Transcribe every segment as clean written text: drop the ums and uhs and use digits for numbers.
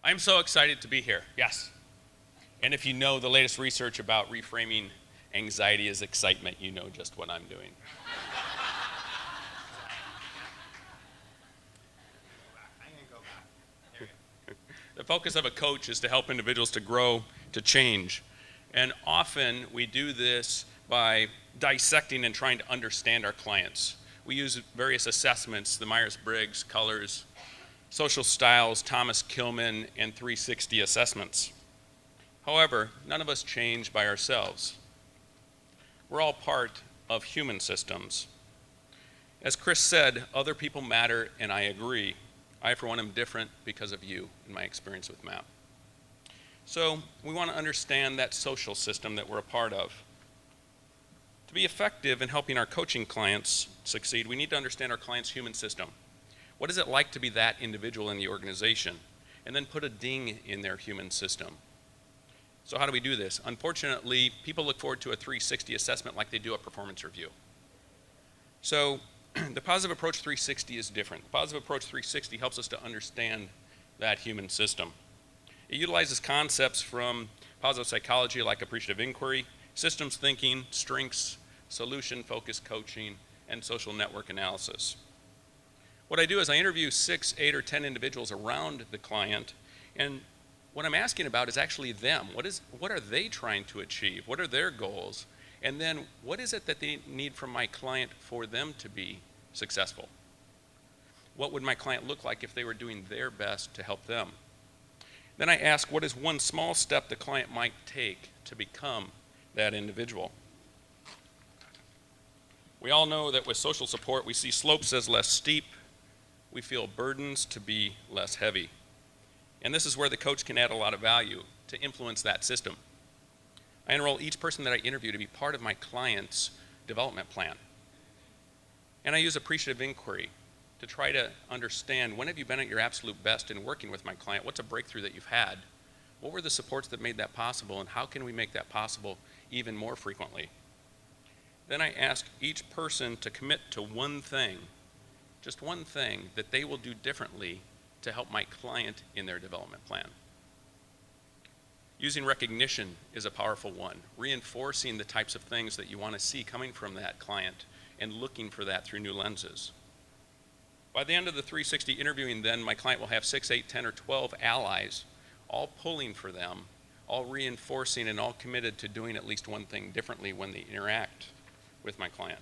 I'm so excited to be here, yes. And if you know the latest research about reframing anxiety as excitement, you know just what I'm doing. The focus of a coach is to help individuals to grow, to change. And often we do this by dissecting and trying to understand our clients. We use various assessments, the Myers-Briggs, Colors, social styles, Thomas Kilmann, and 360 assessments. However, none of us change by ourselves. We're all part of human systems. As Chris said, other people matter, and I agree. I, for one, am different because of you in my experience with MAPP. So we want to understand that social system that we're a part of. To be effective in helping our coaching clients succeed, we need to understand our client's human system. What is it like to be that individual in the organization? And then put a ding in their human system. So how do we do this? Unfortunately, people look forward to a 360 assessment like they do a performance review. So the Positive Approach 360 is different. The Positive Approach 360 helps us to understand that human system. It utilizes concepts from positive psychology like appreciative inquiry, systems thinking, strengths, solution-focused coaching, and social network analysis. What I do is I interview 6, 8, or 10 individuals around the client, and what I'm asking about is actually them. What are they trying to achieve? What are their goals? And then what is it that they need from my client for them to be successful? What would my client look like if they were doing their best to help them? Then I ask, what is one small step the client might take to become that individual? We all know that with social support, we see slopes as less steep. We feel burdens to be less heavy. And this is where the coach can add a lot of value to influence that system. I enroll each person that I interview to be part of my client's development plan. And I use appreciative inquiry to try to understand, when have you been at your absolute best in working with my client? What's a breakthrough that you've had? What were the supports that made that possible, and how can we make that possible even more frequently? Then I ask each person to commit to one thing, just one thing, that they will do differently to help my client in their development plan. Using recognition is a powerful one, reinforcing the types of things that you want to see coming from that client and looking for that through new lenses. By the end of the 360 interviewing then, my client will have 6, 8, 10, or 12 allies, all pulling for them, all reinforcing and all committed to doing at least one thing differently when they interact with my client.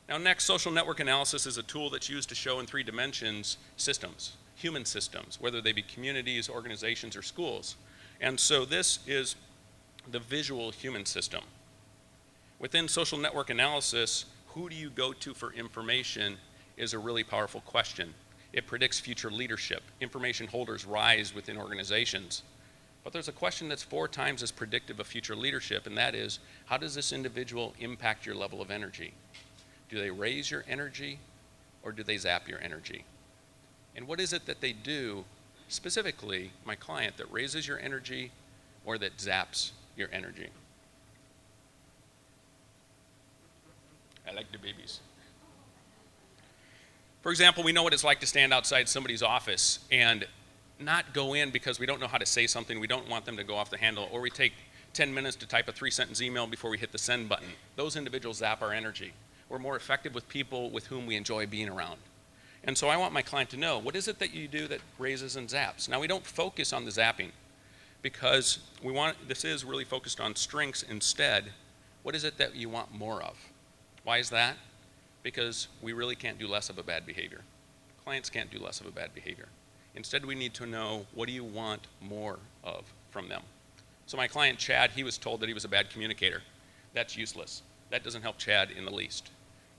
Now next, social network analysis is a tool that's used to show in 3 dimensions systems, human systems, whether they be communities, organizations, or schools. And so this is the visual human system. Within social network analysis, who do you go to for information is a really powerful question. It predicts future leadership. Information holders rise within organizations. But there's a question that's 4 times as predictive of future leadership, and that is, how does this individual impact your level of energy? Do they raise your energy, or do they zap your energy? And what is it that they do, specifically my client, that raises your energy or that zaps your energy? I like the babies. For example, we know what it's like to stand outside somebody's office and not go in because we don't know how to say something, we don't want them to go off the handle, or we take 10 minutes to type a 3-sentence email before we hit the send button. Those individuals zap our energy. We're more effective with people with whom we enjoy being around. And so I want my client to know, what is it that you do that raises and zaps? Now we don't focus on the zapping because this is really focused on strengths instead. What is it that you want more of? Why is that? Because we really can't do less of a bad behavior. Clients can't do less of a bad behavior. Instead, we need to know, what do you want more of from them? So my client, Chad, he was told that he was a bad communicator. That's useless. That doesn't help Chad in the least.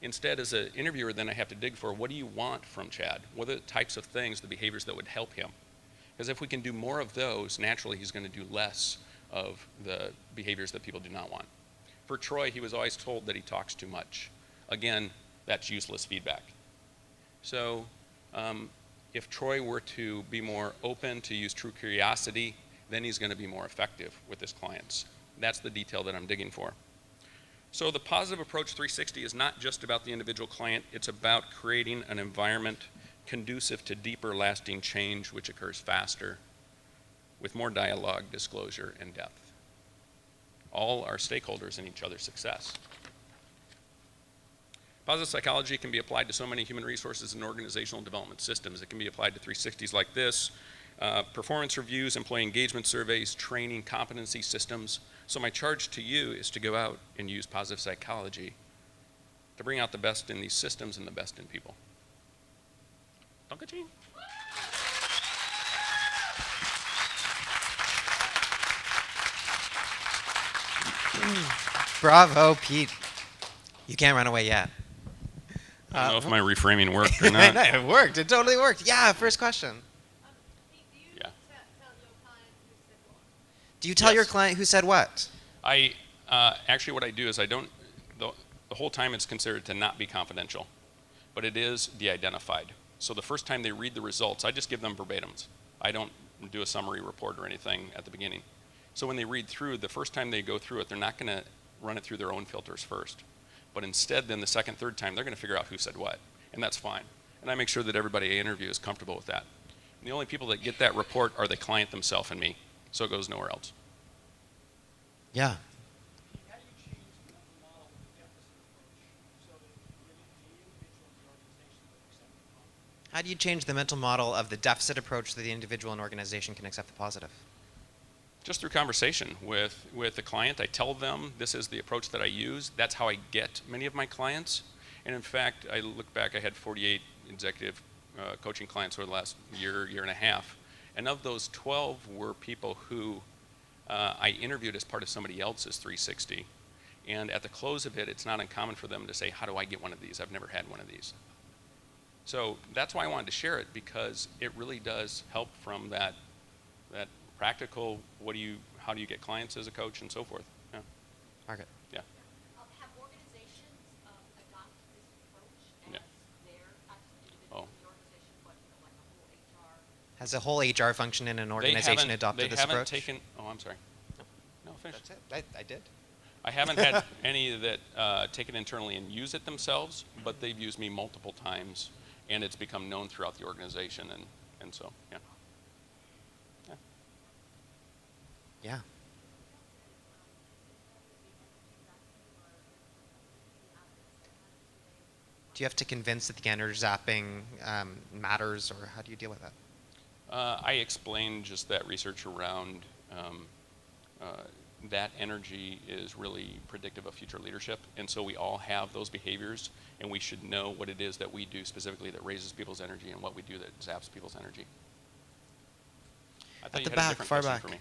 Instead, as an interviewer, then I have to dig for, what do you want from Chad? What are the types of things, the behaviors that would help him? Because if we can do more of those, naturally he's going to do less of the behaviors that people do not want. For Troy, he was always told that he talks too much. Again, that's useless feedback. So if Troy were to be more open, to use true curiosity, then he's going to be more effective with his clients. That's the detail that I'm digging for. So the Positive Approach 360 is not just about the individual client, it's about creating an environment conducive to deeper, lasting change, which occurs faster, with more dialogue, disclosure, and depth. All are stakeholders in each other's success. Positive psychology can be applied to so many human resources and organizational development systems. It can be applied to 360s like this, performance reviews, employee engagement surveys, training, competency systems. So my charge to you is to go out and use positive psychology to bring out the best in these systems and the best in people. Dunka-ching. Bravo, Pete. You can't run away yet. I don't know if my reframing worked or not. It worked. It totally worked. Yeah, first question. Yeah. Do you tell your Yes. client who said what? I actually what I do is I don't, the whole time it's considered to not be confidential, but it is de-identified. So the first time they read the results, I just give them verbatims. I don't do a summary report or anything at the beginning. So when they read through, the first time they go through it, they're not going to run it through their own filters first. But instead, then the second, third time, they're going to figure out who said what, and that's fine. And I make sure that everybody I interview is comfortable with that. And the only people that get that report are the client themselves and me, so it goes nowhere else. Yeah. How do you change the mental model of the deficit approach so that the individual and the organization will accept the positive? How do you change the mental model of the deficit approach so that the individual and organization can accept the positive? Just through conversation with the client. I tell them this is the approach that I use. That's how I get many of my clients. And in fact, I look back, I had 48 executive coaching clients over the last year and a half. And of those, 12 were people who I interviewed as part of somebody else's 360. And at the close of it, it's not uncommon for them to say, how do I get one of these? I've never had one of these. So that's why I wanted to share it, because it really does help from that practical, how do you get clients as a coach and so forth. Yeah. Margaret. Yeah. Have organizations adopted this approach as Yeah. their individual in the organization, but like a whole HR? Has the whole HR function in an organization adopted this approach? They haven't taken, oh, I'm sorry. No, finish. That's it. I did. I haven't had any that take it internally and use it themselves, but they've used me multiple times, and it's become known throughout the organization, and so, yeah. Yeah. Do you have to convince that the energy zapping matters, or how do you deal with that? I explained just that research around that energy is really predictive of future leadership, and so we all have those behaviors, and we should know what it is that we do specifically that raises people's energy and what we do that zaps people's energy. I thought At you the had a back, different far question back. for me.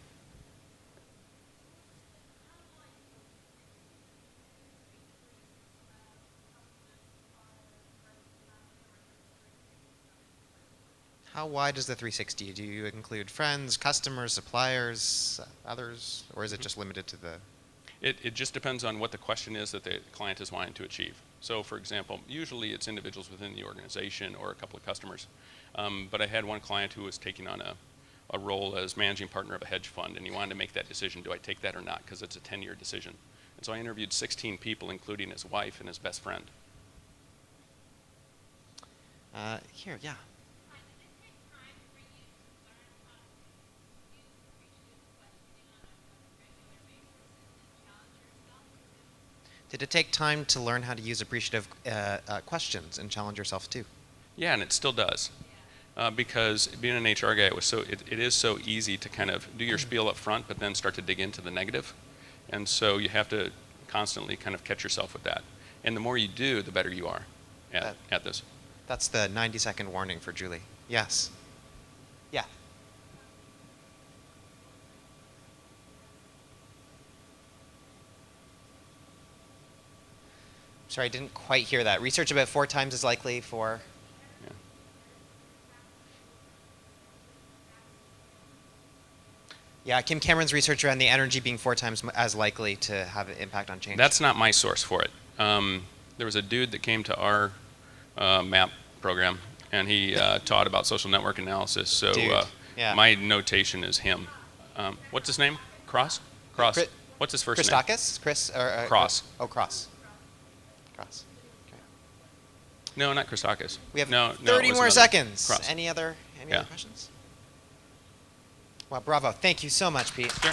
How wide is the 360? Do you include friends, customers, suppliers, others, or is it just limited to the... It just depends on what the question is that the client is wanting to achieve. So for example, usually it's individuals within the organization or a couple of customers. But I had one client who was taking on a role as managing partner of a hedge fund, and he wanted to make that decision, do I take that or not, because it's a 10-year decision. And so I interviewed 16 people, including his wife and his best friend. Here, yeah. Did it take time to learn how to use appreciative questions and challenge yourself too? Yeah, and it still does. Because being an HR guy, it is so easy to kind of do your spiel up front, but then start to dig into the negative. And so you have to constantly kind of catch yourself with that. And the more you do, the better you are at this. That's the 90-second warning for Julie. Yes. Yeah. Sorry, I didn't quite hear that. Research about 4 times as likely for... Yeah. Yeah, Kim Cameron's research around the energy being 4 times as likely to have an impact on change. That's not my source for it. There was a dude that came to our MAPP program, and he taught about social network analysis. So yeah. my notation is him. What's his name? Cross? Cross. What's his first name? Christakis? Chris? Cross. Oh, Cross. Cross. Okay. No, not Christakis. We have no, 30 it was more another. seconds. Cross. Any other Yeah. questions? Well, bravo. Thank you so much, Pete. Sure.